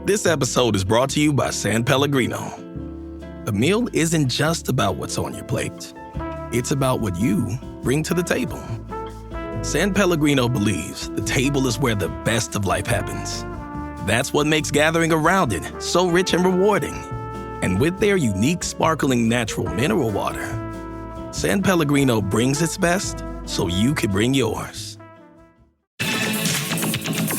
This episode is brought to you by San Pellegrino. A meal isn't just about what's on your plate. It's about what you bring to the table. San Pellegrino believes the table is where the best of life happens. That's what makes gathering around it so rich and rewarding. And with their unique sparkling natural mineral water, San Pellegrino brings its best so you can bring yours.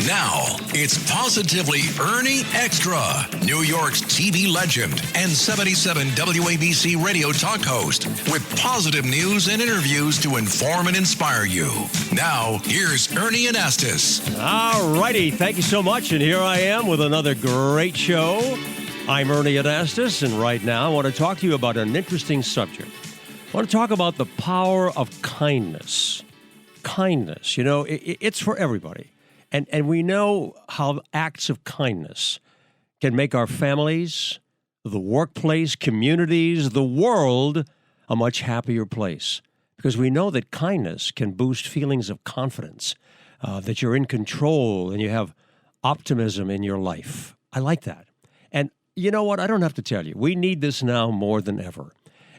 Now, it's Positively Ernie Extra, New York's TV legend and 77 WABC radio talk host with positive news and interviews to inform and inspire you. Now, here's Ernie Anastas. All righty. Thank you so much. And here I am with another great show. I'm Ernie Anastas, and right now I want to talk to you about an interesting subject. I want to talk about the power of kindness. Kindness, you know, it's for everybody. And we know how acts of kindness can make our families, the workplace, communities, the world a much happier place. Because we know that kindness can boost feelings of confidence, that you're in control and you have optimism in your life. I like that. And you know what? I don't have to tell you. We need this now more than ever.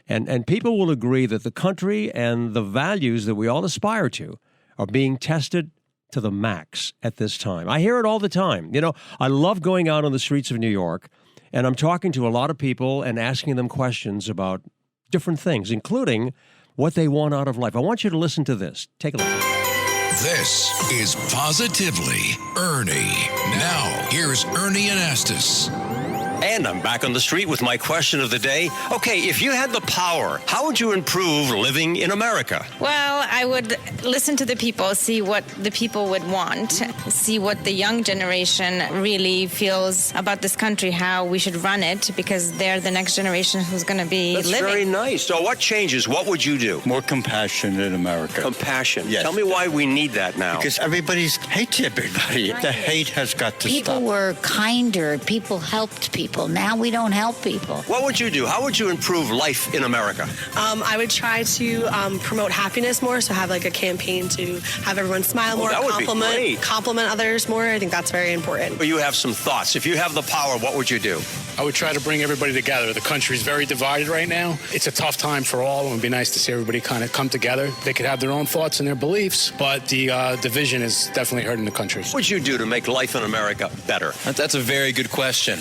And people will agree that the country and the values that we all aspire to are being tested to the max at this time. I hear it all the time. You know, I love going out on the streets of New York, and I'm talking to a lot of people and asking them questions about different things, including what they want out of life. I want you to listen to this. Take a look. This is Positively Ernie. Now, here's Ernie Anastas. And I'm back on the street with my question of the day. Okay, if you had the power, how would you improve living in America? Well, I would listen to the people, see what the people would want, see what the young generation really feels about this country, how we should run it, because they're the next generation who's going to be That's living. very nice. So what changes? What would you do? More compassion in America. Compassion. Yes. Tell me why we need that now. Because everybody's hates everybody. The hate has got to People stop. were kinder. People helped people. Now we don't help people. What would you do? How would you improve life in America? I would try to promote happiness more, so have like a campaign to have everyone smile more, that would be great. compliment others more. I think that's very important. You have some thoughts. If you have the power, what would you do? I would try to bring everybody together. The country's very divided right now. It's a tough time for all. It would be nice to see everybody kind of come together. They could have their own thoughts and their beliefs, but the division is definitely hurting the country. What would you do to make life in America better? That's a very good question.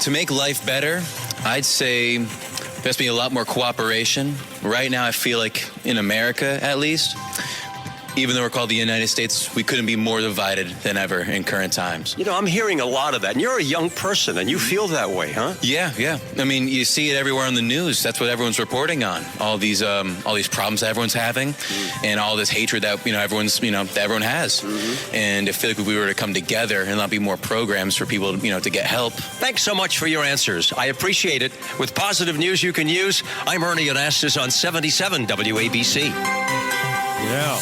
To make life better, I'd say there has to be a lot more cooperation. Right now, I feel like in America, at least, even though we're called the United States, we couldn't be more divided than ever in current times. You know, I'm hearing a lot of that. And you're a young person, and you feel that way, huh? Yeah. I mean, you see it everywhere on the news. That's what everyone's reporting on. All these problems that everyone's having, and all this hatred that that everyone has. And I feel like if we were to come together and not be more programs for people, to get help. Thanks so much for your answers. I appreciate it. With positive news you can use, I'm Ernie Anastas on 77 WABC. Yeah.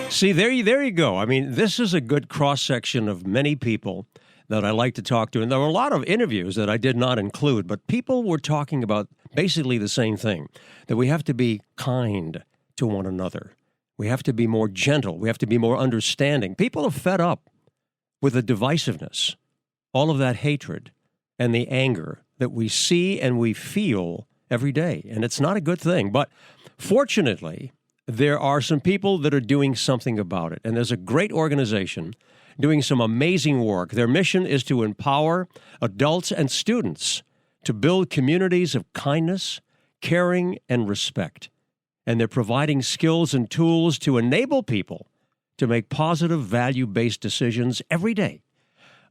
See, there you go. I mean, this is a good cross-section of many people that I like to talk to. And there were a lot of interviews that I did not include, but people were talking about basically the same thing, that we have to be kind to one another. We have to be more gentle. We have to be more understanding. People are fed up with the divisiveness, all of that hatred and the anger that we see and we feel every day. And it's not a good thing. But fortunately, there are some people that are doing something about it. And there's a great organization doing some amazing work. Their mission is to empower adults and students to build communities of kindness, caring, and respect. And they're providing skills and tools to enable people to make positive, value-based decisions every day.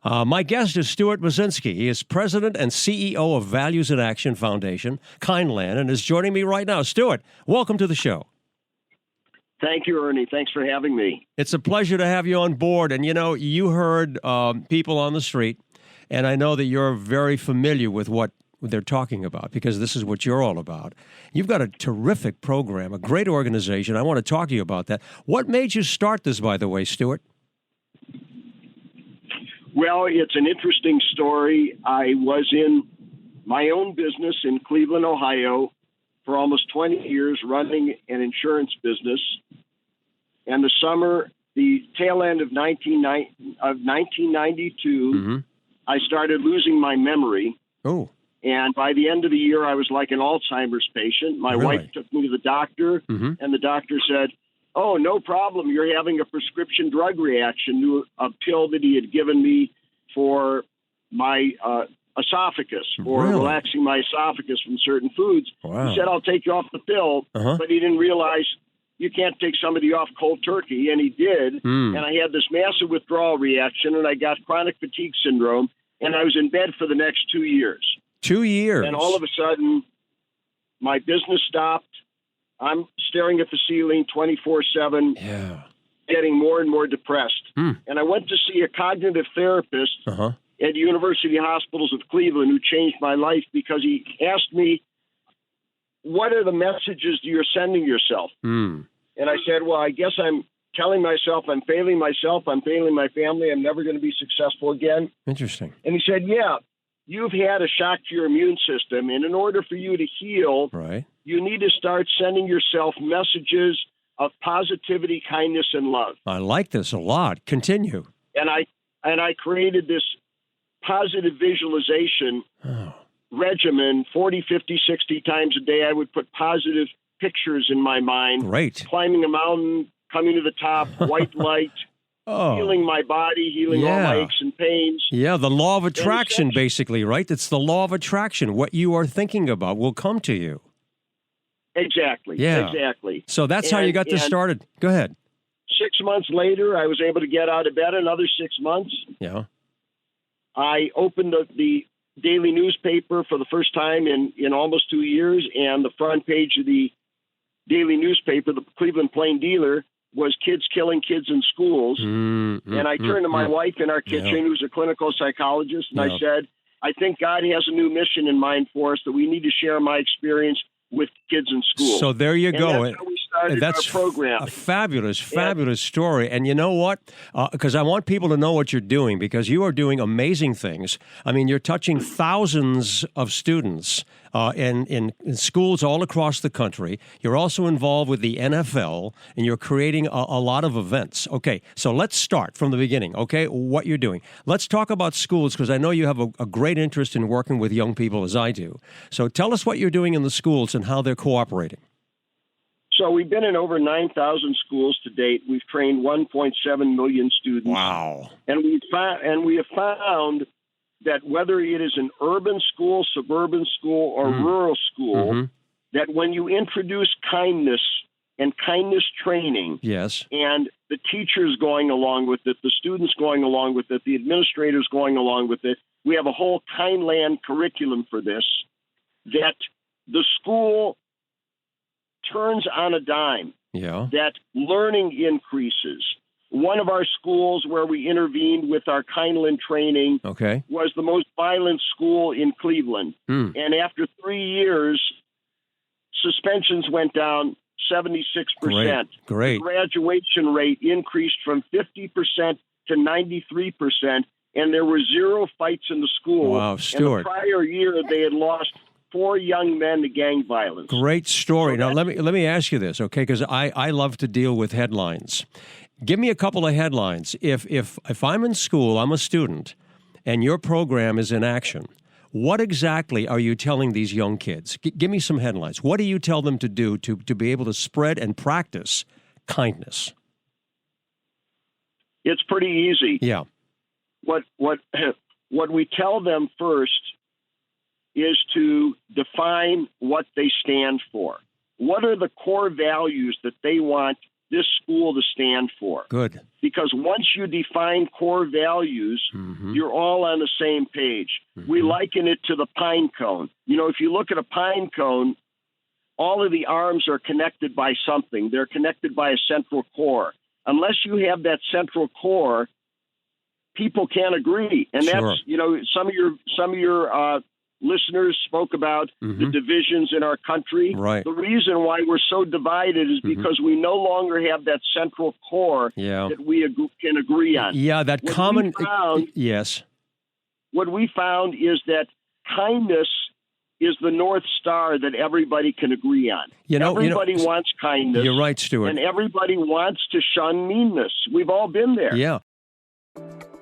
My guest is Stuart Mazinski. He is president and CEO of Values in Action Foundation, Kindland, and is joining me right now. Stuart, welcome to the show. Thank you, Ernie. Thanks for having me. It's a pleasure to have you on board. And, you heard people on the street, and I know that you're very familiar with what they're talking about because this is what you're all about. You've got a terrific program, a great organization. I want to talk to you about that. What made you start this, by the way, Stuart? Well, it's an interesting story. I was in my own business in Cleveland, Ohio, for almost 20 years, running an insurance business. And the tail end of 1992, I started losing my memory. Oh. And by the end of the year, I was like an Alzheimer's patient. My Really? wife took me to the doctor, and the doctor said, "Oh, no problem. You're having a prescription drug reaction to a pill that he had given me for my esophagus, for Really? relaxing my esophagus from certain foods." Wow. He said, "I'll take you off the pill," but he didn't realize you can't take somebody off cold turkey, and he did. And I had this massive withdrawal reaction, and I got chronic fatigue syndrome, and I was in bed for the next 2 years. 2 years. And all of a sudden, my business stopped. I'm staring at the ceiling 24/7, getting more and more depressed. And I went to see a cognitive therapist at University Hospitals of Cleveland who changed my life because he asked me, "What are the messages you're sending yourself?" And I said, "Well, I guess I'm telling myself I'm failing myself, I'm failing my family, I'm never going to be successful again." Interesting. And he said, "Yeah, you've had a shock to your immune system, and in order for you to heal, you need to start sending yourself messages of positivity, kindness, and love." I like this a lot. Continue. And I created this positive visualization regimen 40, 50, 60 times a day. I would put positive pictures in my mind. Great. Climbing a mountain, coming to the top, white light, healing my body, healing all my aches and pains. Yeah, the law of attraction, basically, right? It's the law of attraction. What you are thinking about will come to you. Exactly. Yeah. Exactly. So that's how you got this started. Go ahead. 6 months later, I was able to get out of bed. Another 6 months. Yeah. I opened the daily newspaper for the first time in almost 2 years, and the front page of the daily newspaper, the Cleveland Plain Dealer, was kids killing kids in schools. And I turned to my wife in our kitchen, who's a clinical psychologist, and I said, "I think God has a new mission in mind for us, that we need to share my experience with kids in school." So there you go. That's how we started our program. A fabulous story. And you know what? Because I want people to know what you're doing, because you are doing amazing things. I mean, you're touching thousands of students in schools all across the country. You're also involved with the NFL, and you're creating a lot of events. Okay, so let's start from the beginning, okay, what you're doing. Let's talk about schools, because I know you have a great interest in working with young people, as I do. So tell us what you're doing in the schools and how they're cooperating. So we've been in over 9,000 schools to date. We've trained 1.7 million students. Wow. And we have found that whether it is an urban school, suburban school, or rural school, that when you introduce kindness and kindness training, and the teachers going along with it, the students going along with it, the administrators going along with it, we have a whole Kindland curriculum for this, that the school turns on a dime, that learning increases. One of our schools where we intervened with our Kindland training was the most violent school in Cleveland. And after 3 years, suspensions went down 76%. Great. The graduation rate increased from 50% to 93%, and there were 0 fights in the school. Wow, Stuart. And the prior year, they had lost 4 young men to gang violence. Great story. Now, let me ask you this, okay, because I love to deal with headlines. Give me a couple of headlines. If I'm in school, I'm a student, and your program is in action, what exactly are you telling these young kids? Give me some headlines. What do you tell them to do to be able to spread and practice kindness? It's pretty easy. Yeah. What we tell them first is to define what they stand for. What are the core values that they want this school to stand for? Good. Because once you define core values, you're all on the same page. We liken it to the pine cone. You know, if you look at a pine cone, all of the arms are connected by something. They're connected by a central core. Unless you have that central core, people can't agree. And that's, you know, some of your listeners spoke about the divisions in our country. Right. The reason why we're so divided is because we no longer have that central core that we can agree on. Yeah, that What common... we found, yes. What we found is that kindness is the North Star that everybody can agree on. Everybody wants kindness. You're right, Stuart. And everybody wants to shun meanness. We've all been there. Yeah.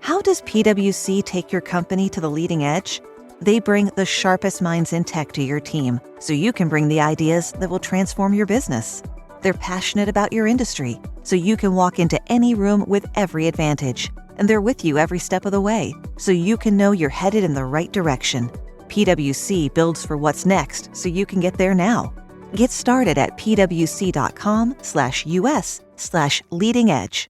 How does PwC take your company to the leading edge? They bring the sharpest minds in tech to your team, so you can bring the ideas that will transform your business. They're passionate about your industry, so you can walk into any room with every advantage. And they're with you every step of the way, so you can know you're headed in the right direction. PwC builds for what's next, so you can get there now. Get started at pwc.com/us/leading edge.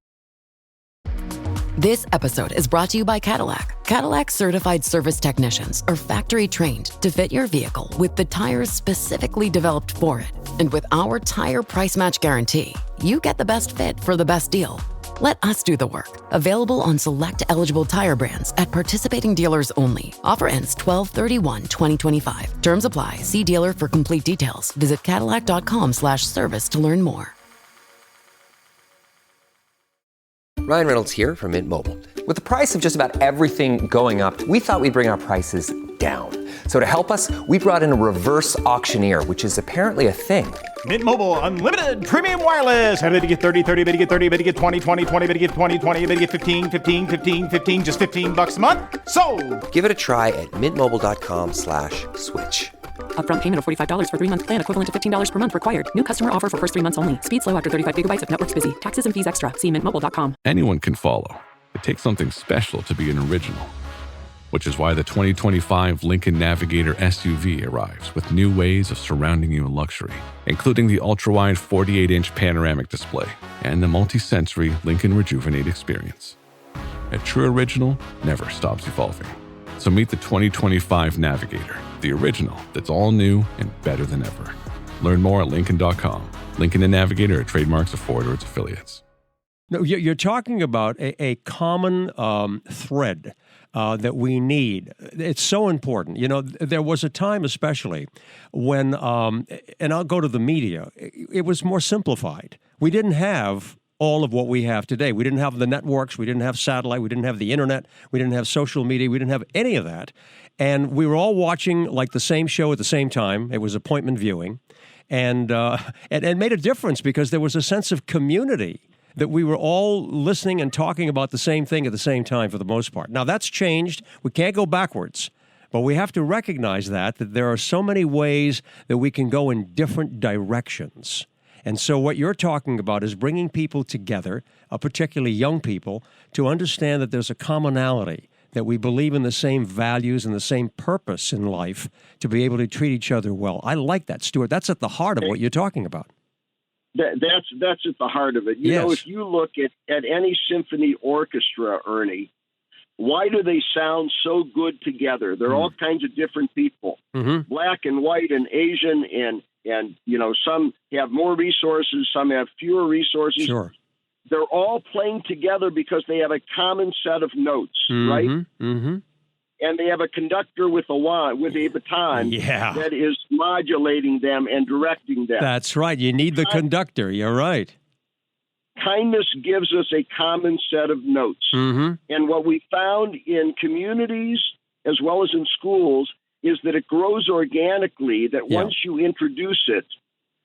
This episode is brought to you by Cadillac. Cadillac certified service technicians are factory trained to fit your vehicle with the tires specifically developed for it. And with our tire price match guarantee, you get the best fit for the best deal. Let us do the work. Available on select eligible tire brands at participating dealers only. Offer ends 12/31/2025. Terms apply. See dealer for complete details. Visit Cadillac.com/service to learn more. Ryan Reynolds here from Mint Mobile. With the price of just about everything going up, we thought we'd bring our prices down. So to help us, we brought in a reverse auctioneer, which is apparently a thing. Mint Mobile Unlimited Premium Wireless. How to get 30, 30, bit to get 30, bit to get 20, 20, 20, bit to get 20, 20, bit to get 15, 15, 15, 15, just $15 a month? Sold! Give it a try at mintmobile.com/switch. Upfront payment of $45 for 3-month plan, equivalent to $15 per month required. New customer offer for first 3 months only. Speed slow after 35 gigabytes if network's busy. Taxes and fees extra. See mintmobile.com. Anyone can follow. It takes something special to be an original. Which is why the 2025 Lincoln Navigator SUV arrives with new ways of surrounding you in luxury, including the ultra-wide 48-inch panoramic display and the multi-sensory Lincoln Rejuvenate experience. A true original never stops evolving. So meet the 2025 Navigator, the original that's all new and better than ever. Learn more at Lincoln.com. Lincoln and Navigator are trademarks of Ford or its affiliates. No, you're talking about a common thread that we need. It's so important. You know, there was a time especially when, and I'll go to the media, it was more simplified. We didn't have all of what we have today. We didn't have the networks. We didn't have satellite. We didn't have the internet. We didn't have social media. We didn't have any of that. And we were all watching like the same show at the same time. It was appointment viewing. And it made a difference because there was a sense of community that we were all listening and talking about the same thing at the same time for the most part. Now, that's changed. We can't go backwards. But we have to recognize that there are so many ways that we can go in different directions. And so what you're talking about is bringing people together, particularly young people, to understand that there's a commonality, that we believe in the same values and the same purpose in life to be able to treat each other well. I like that, Stuart. That's at the heart of what you're talking about. That's at the heart of it. You know, if you look at any symphony orchestra, Ernie, why do they sound so good together? They're all kinds of different people, black and white and Asian, and you know, some have more resources, some have fewer resources. Sure. They're all playing together because they have a common set of notes, right? Mm-hmm. And they have a conductor with a baton that is modulating them and directing them. That's right. You need the conductor. You're right. Kindness gives us a common set of notes. And what we found in communities as well as in schools is that it grows organically, that once you introduce it,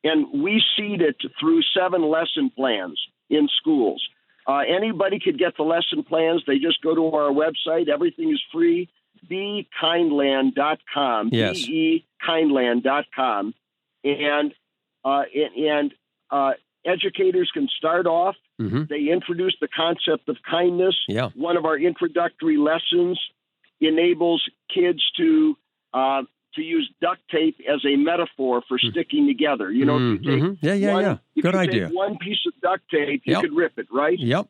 and we seed it through 7 lesson plans in schools. Anybody could get the lesson plans. They just go to our website. Everything is free. bekindland.com, bekindland.com. And educators can start off. They introduce the concept of kindness. One of our introductory lessons enables kids to use duct tape as a metaphor for sticking together. You know, if you take Good idea. Take one piece of duct tape, you could rip it, right? Yep.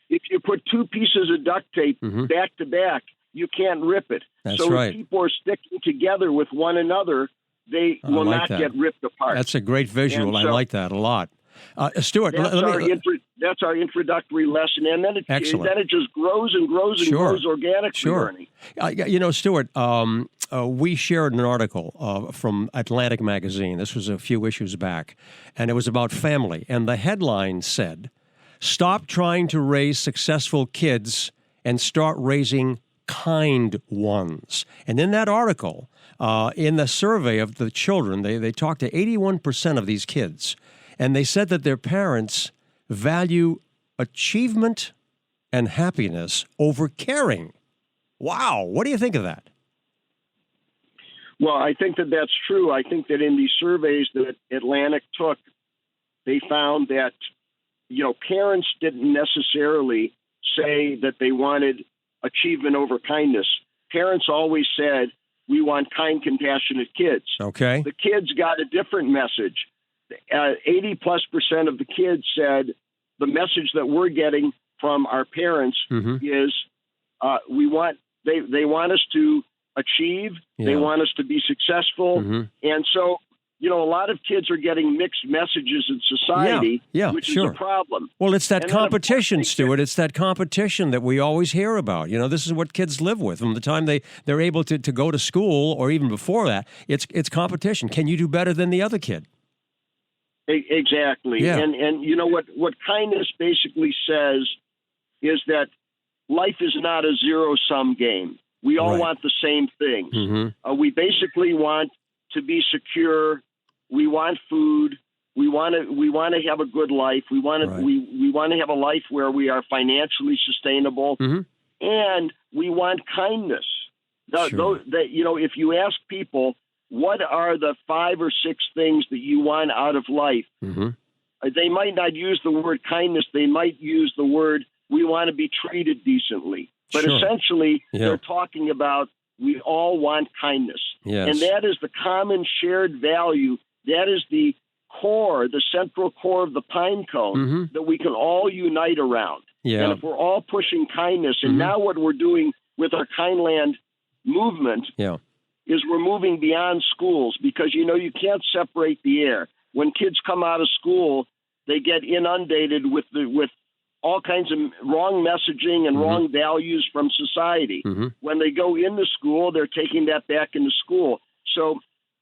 If you put 2 pieces of duct tape back to back, you can't rip it. That's so right. if people are sticking together with one another, they will not get ripped apart. That's a great visual. I like that a lot. Stuart, that's our introductory lesson, and then it just grows and grows and grows organically. Ernie. You know, Stuart, we shared an article from Atlantic Magazine. This was a few issues back, and it was about family. And the headline said, "Stop trying to raise successful kids and start raising kind ones." And in that article, in the survey of the children, they talked to 81% of these kids. And they said that their parents value achievement and happiness over caring. Wow. What do you think of that? Well, I think that that's true. I think that in these surveys that Atlantic took, they found that, parents didn't necessarily say that they wanted achievement over kindness. Parents always said, we want kind, compassionate kids. Okay. The kids got a different message. 80+% of the kids said the message that we're getting from our parents is they want us to achieve. Yeah. They want us to be successful. And so, a lot of kids are getting mixed messages in society, which is a problem. Well, it's that And then, of course, competition, Stuart. It's that competition that we always hear about. This is what kids live with from the time they're able to go to school, or even before that. It's competition. Can you do better than the other kid? Exactly. Yeah. And what kindness basically says is that life is not a zero-sum game. We all want the same things. We basically want to be secure. We want food. We want to have a good life. We want to have a life where we are financially sustainable, and we want kindness. If you ask people, what are the 5 or 6 things that you want out of life? They might not use the word kindness. They might use the word, we want to be treated decently. But essentially, they're talking about we all want kindness. Yes. And that is the common shared value. That is the core, the central core of the pine cone that we can all unite around. Yeah. And if we're all pushing kindness, and now what we're doing with our Kindland movement is we're moving beyond schools, because, you can't separate the air. When kids come out of school, they get inundated with all kinds of wrong messaging and wrong values from society. When they go into school, they're taking that back into school. So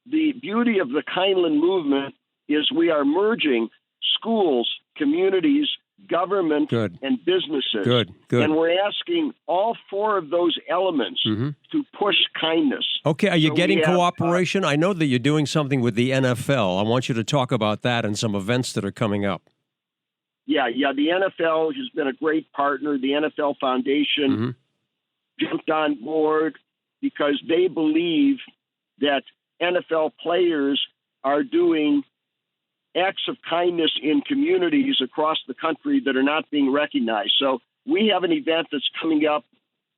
the beauty of the Kindland movement is we are merging schools, communities, government, and businesses. Good. And we're asking all 4 of those elements to push kindness. Okay, are you So getting we have, cooperation? I know that you're doing something with the NFL. I want you to talk about that and some events that are coming up. Yeah. The NFL has been a great partner. The NFL Foundation jumped on board because they believe that NFL players are doing acts of kindness in communities across the country that are not being recognized. So we have an event that's coming up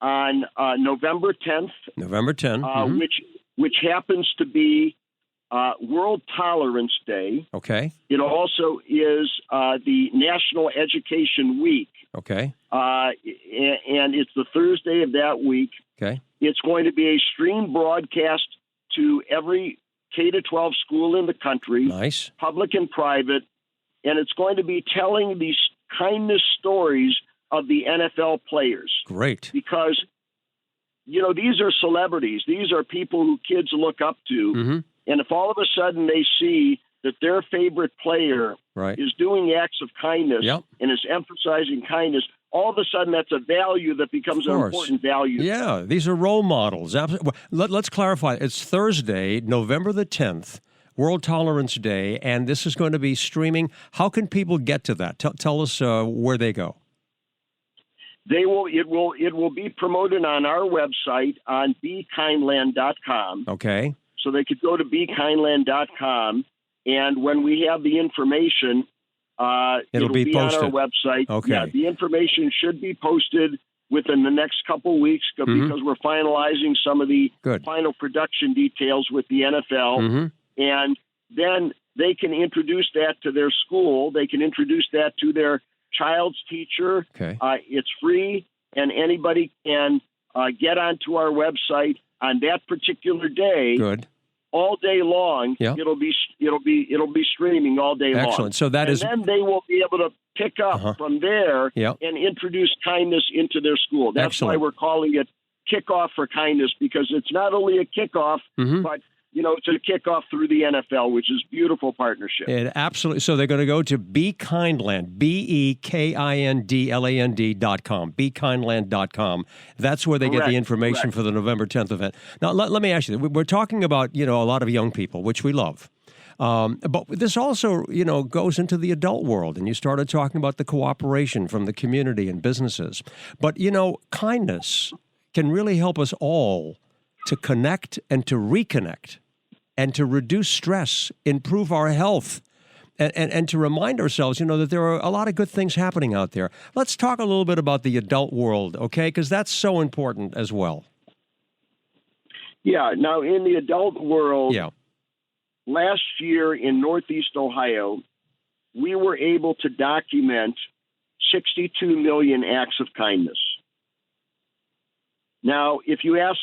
on November 10th. November 10th. Which happens to be World Tolerance Day. Okay. It also is the National Education Week. Okay. And it's the Thursday of that week. Okay. It's going to be a stream broadcast to every K-12 school in the country. Nice. Public and private. And it's going to be telling these kindness stories of the NFL players. Great. Because, these are celebrities. These are people who kids look up to. And if all of a sudden they see that their favorite player is doing acts of kindness and is emphasizing kindness, all of a sudden that's a value that becomes an important value. Yeah, these are role models. Let's clarify. It's Thursday, November the 10th, World Tolerance Day, and this is going to be streaming. How can people get to that? Tell us where they go. It will be promoted on our website on bekindland.com. Okay. So they could go to bekindland.com, and when we have the information, it'll be posted on our website. Okay. Yeah, the information should be posted within the next couple weeks because we're finalizing some of the final production details with the NFL. And then they can introduce that to their school. They can introduce that to their child's teacher. Okay. It's free, and anybody can get onto our website on that particular day. Good. All day long. Yeah. It'll be streaming all day long. Excellent. So that and is. then they will be able to pick up from there and introduce kindness into their school. That's Excellent. why we're calling it Kickoff for Kindness, because it's not only a kickoff, but it's a kickoff through the NFL, which is beautiful partnership. Absolutely. So they're going to go to BeKindland, BeKindland.com, BeKindland.com. That's where they get the information for the November 10th event. Now, let me ask you, we're talking about, a lot of young people, which we love. But this also, goes into the adult world, and you started talking about the cooperation from the community and businesses. But, kindness can really help us all to connect and to reconnect and to reduce stress, improve our health, and to remind ourselves, that there are a lot of good things happening out there. Let's talk a little bit about the adult world, okay? Because that's so important as well. Yeah. Now, in the adult world, last year in Northeast Ohio, we were able to document 62 million acts of kindness. Now, if you ask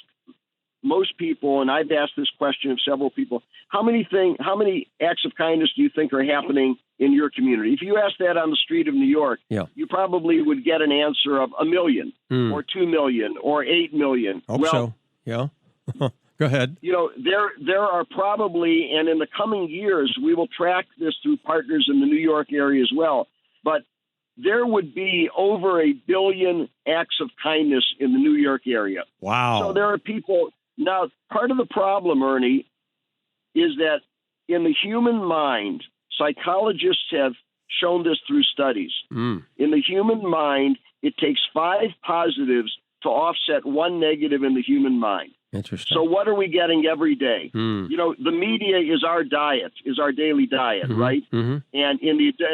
most people, and I've asked this question of several people, how many acts of kindness do you think are happening in your community? If you ask that on the street of New York, you probably would get an answer of 1 million or 2 million or 8 million. Hope so. Yeah. Go ahead. There are probably, and in the coming years, we will track this through partners in the New York area as well, but there would be over 1 billion acts of kindness in the New York area. Wow. So there are people. Now, part of the problem, Ernie, is that in the human mind, psychologists have shown this through studies. In the human mind, it takes 5 positives to offset 1 negative in the human mind. Interesting. So what are we getting every day? The media is our diet, is our daily diet, right? And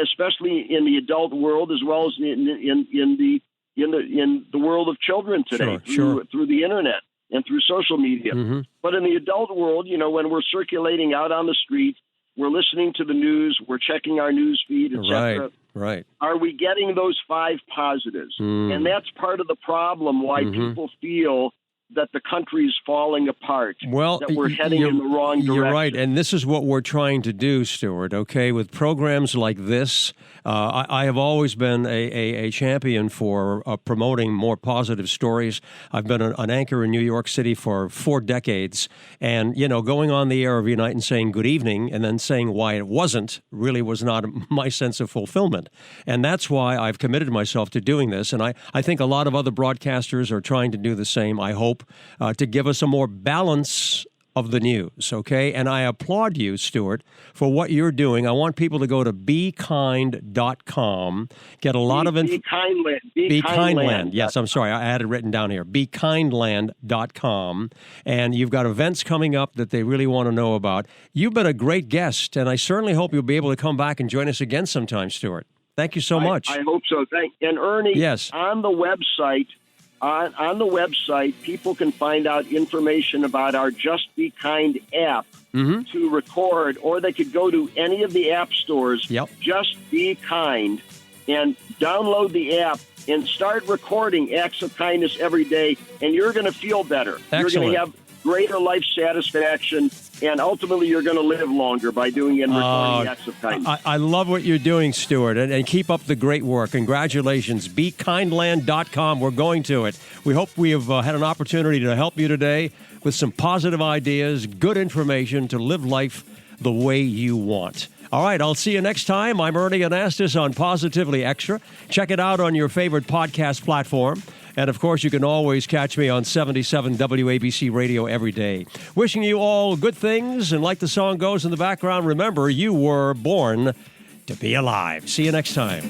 especially in the adult world, as well as in the world of children today, through the internet and through social media. But in the adult world, when we're circulating out on the street, we're listening to the news, we're checking our news feed, etc. Right. Are we getting those 5 positives? And that's part of the problem why people feel that the country's falling apart, that we're heading in the wrong direction. You're right, and this is what we're trying to do, Stuart, okay? With programs like this, I have always been a champion for promoting more positive stories. I've been an anchor in New York City for 4 decades, and, going on the air every night and saying good evening and then saying why it wasn't really was not my sense of fulfillment. And that's why I've committed myself to doing this, and I think a lot of other broadcasters are trying to do the same, I hope, to give us a more balance of the news, okay? And I applaud you, Stuart, for what you're doing. I want people to go to bekind.com, get a lot of information. BeKindland. Yes, I'm sorry. I had it written down here. BeKindland.com. And you've got events coming up that they really want to know about. You've been a great guest, and I certainly hope you'll be able to come back and join us again sometime, Stuart. Thank you so much. I hope so. And Ernie, yes. On the website, people can find out information about our Just Be Kind app to record, or they could go to any of the app stores, Just Be Kind, and download the app and start recording acts of kindness every day, and you're going to feel better. Excellent. You're going to have greater life satisfaction, and ultimately you're going to live longer by doing and recording acts of kindness. I love what you're doing, Stuart, and keep up the great work. Congratulations. BeKindland.com. We're going to it. We hope we have had an opportunity to help you today with some positive ideas, good information to live life the way you want. All right, I'll see you next time. I'm Ernie Anastas on Positively Extra. Check it out on your favorite podcast platform. And, of course, you can always catch me on 77 WABC Radio every day. Wishing you all good things, and like the song goes in the background, remember, you were born to be alive. See you next time.